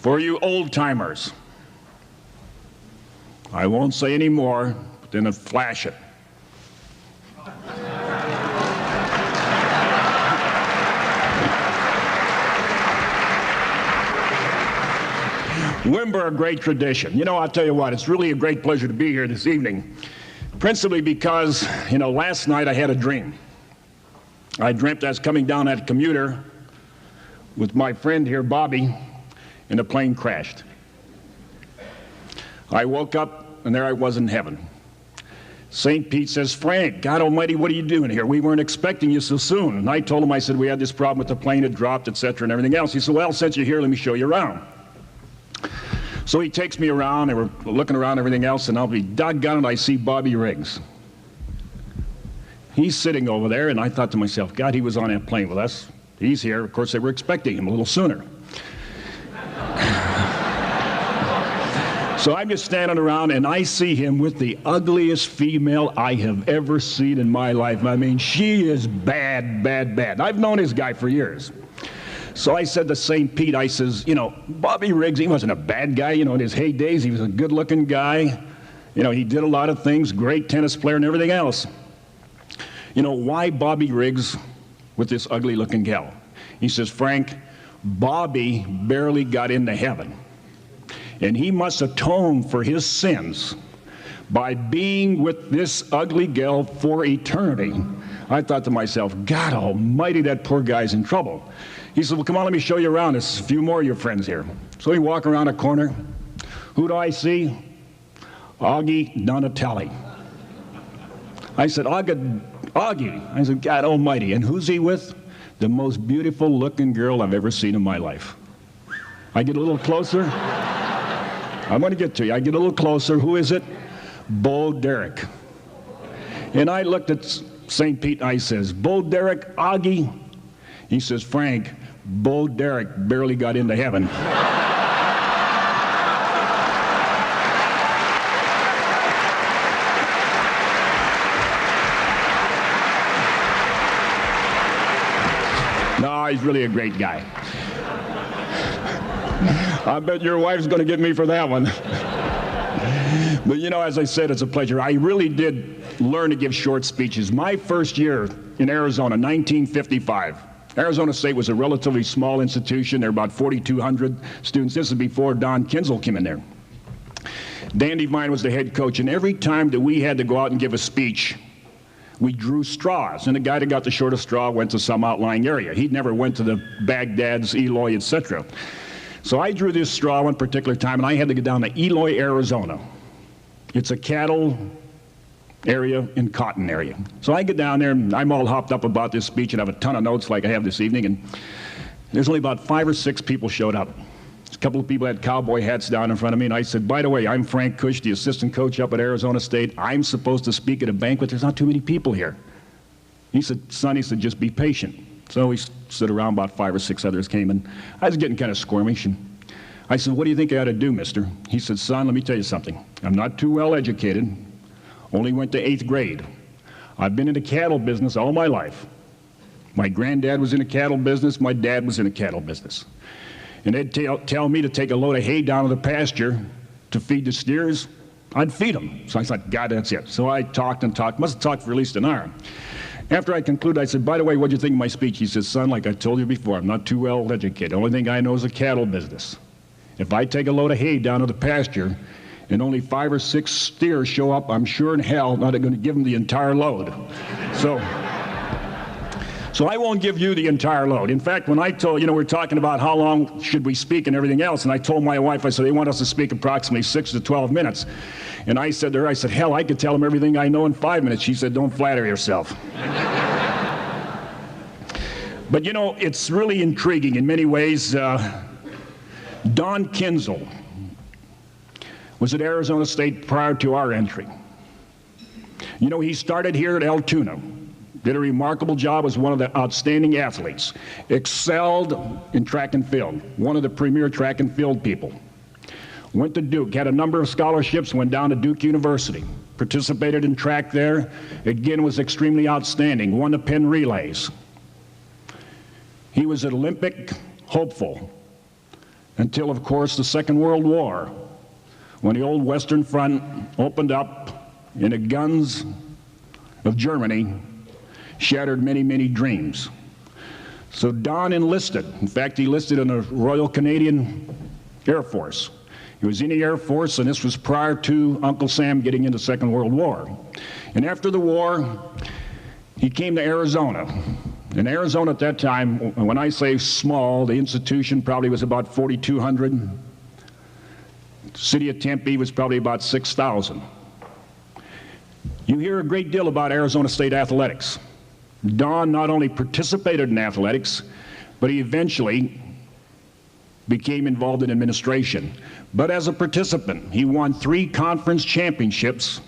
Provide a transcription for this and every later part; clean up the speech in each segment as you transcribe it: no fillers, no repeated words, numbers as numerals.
For you old-timers, I won't say any more, but then flash it. Wimber, a great tradition. You know, I'll tell you what, it's really a great pleasure to be here this evening, principally because, you know, last night I had a dream. I dreamt I was coming down that commuter with my friend here, Bobby, and the plane crashed. I woke up, and there I was in heaven. St. Pete says, Frank, God almighty, what are you doing here? We weren't expecting you so soon. And I told him, I said, we had this problem with the plane, it dropped, etc., and everything else. He said, well, since you're here, let me show you around. So he takes me around, and we're looking around everything else, and I'll be doggone it, I see Bobby Riggs. He's sitting over there, and I thought to myself, God, he was on that plane with us. He's here. Of course, they were expecting him a little sooner. So I'm just standing around, and I see him with the ugliest female I have ever seen in my life. I mean, she is bad, bad, bad. I've known this guy for years. So I said to St. Pete, I says, you know, Bobby Riggs, he wasn't a bad guy. You know, in his heydays, he was a good-looking guy. You know, he did a lot of things, great tennis player and everything else. You know, why Bobby Riggs with this ugly-looking gal? He says, Frank, Bobby barely got into heaven. And he must atone for his sins by being with this ugly gal for eternity. I thought to myself, God almighty, that poor guy's in trouble. He said, well, come on, let me show you around. There's a few more of your friends here. So we walk around a corner. Who do I see? Augie Donatelli. I said, Augie. I said, God almighty. And who's he with? The most beautiful looking girl I've ever seen in my life. I get a little closer. I'm going to get to you. I get a little closer. Who is it? Bo Derek. And I looked at St. Pete and I says, Bo Derek, Augie. He says, Frank, Bo Derek barely got into heaven. No, he's really a great guy. I bet your wife's going to get me for that one. But you know, as I said, it's a pleasure. I really did learn to give short speeches. My first year in Arizona, 1955. Arizona State was a relatively small institution. There were about 4,200 students. This is before Donn Kinzle came in there. Dandy Vine was the head coach, and every time that we had to go out and give a speech, we drew straws, and the guy that got the shortest straw went to some outlying area. He never went to the Baghdad's, Eloy, etc. So I drew this straw one particular time, and I had to get down to Eloy, Arizona. It's a cattle area and cotton area. So I get down there, and I'm all hopped up about this speech, and I have a ton of notes like I have this evening, and there's only about 5 or 6 people showed up. A couple of people had cowboy hats down in front of me, and I said, by the way, I'm Frank Kush, the assistant coach up at Arizona State. I'm supposed to speak at a banquet. There's not too many people here. He said, son, he said, just be patient. So we stood around, about 5 or 6 others came, and I was getting kind of squirmish. And I said, what do you think I ought to do, mister? He said, son, let me tell you something. I'm not too well educated, only went to 8th grade. I've been in the cattle business all my life. My granddad was in the cattle business, my dad was in the cattle business. And they'd tell me to take a load of hay down to the pasture to feed the steers. I'd feed them. So I thought, God, that's it. So I talked and talked, must have talked for at least an hour. After I concluded, I said, by the way, what do you think of my speech? He says, son, like I told you before, I'm not too well educated. The only thing I know is the cattle business. If I take a load of hay down to the pasture and only 5 or 6 steers show up, I'm sure in hell not going to give them the entire load. So I won't give you the entire load. In fact, when I told, you know, we're talking about how long should we speak and everything else, and I told my wife, I said, they want us to speak approximately 6 to 12 minutes. And I said to her, I said, hell, I could tell them everything I know in 5 minutes. She said, don't flatter yourself. But, you know, it's really intriguing in many ways. Donn Kinzle was at Arizona State prior to our entry. You know, he started here at Altoona, did a remarkable job as one of the outstanding athletes, excelled in track and field, one of the premier track and field people. Went to Duke, had a number of scholarships, went down to Duke University, participated in track there, again was extremely outstanding, won the Penn relays. He was an Olympic hopeful. until, of course, the Second World War, when the old Western Front opened up and the guns of Germany shattered many, many dreams. So Donn enlisted. In fact, he enlisted in the Royal Canadian Air Force. He was in the Air Force, and this was prior to Uncle Sam getting into the Second World War. And after the war, he came to Arizona. In Arizona at that time, when I say small, the institution probably was about 4,200. The city of Tempe was probably about 6,000. You hear a great deal about Arizona State athletics. Donn not only participated in athletics, but he eventually became involved in administration. But as a participant, he won 3 conference championships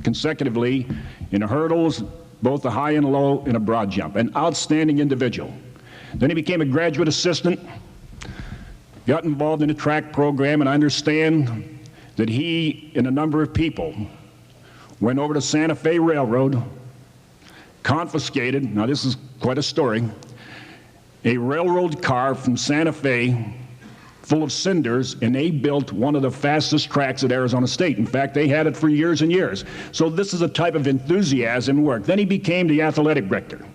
consecutively in the hurdles, both the high and low, and a broad jump. An outstanding individual. Then he became a graduate assistant, got involved in the track program, and I understand that he and a number of people went over to Santa Fe Railroad, confiscated, now this is quite a story, a railroad car from Santa Fe full of cinders, and they built one of the fastest tracks at Arizona State. In fact, they had it for years and years. So this is a type of enthusiasm work. Then he became the athletic director.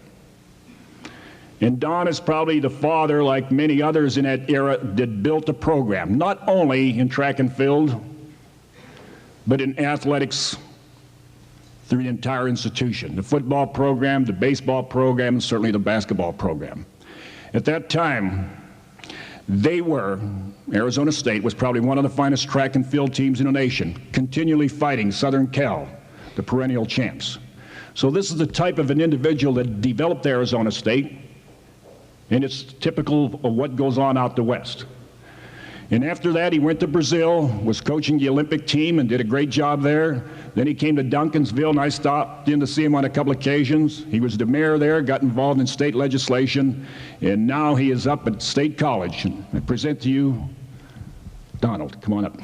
And Donn is probably the father, like many others in that era, that built a program, not only in track and field, but in athletics through the entire institution. The football program, the baseball program, and certainly the basketball program. At that time, Arizona State was probably one of the finest track and field teams in the nation, continually fighting Southern Cal, the perennial champs. So this is the type of an individual that developed Arizona State, and it's typical of what goes on out the West. And after that, he went to Brazil, was coaching the Olympic team and did a great job there. Then he came to Duncansville, and I stopped in to see him on a couple occasions. He was the mayor there, got involved in state legislation, and now he is up at State College. And I present to you Donald. Come on up.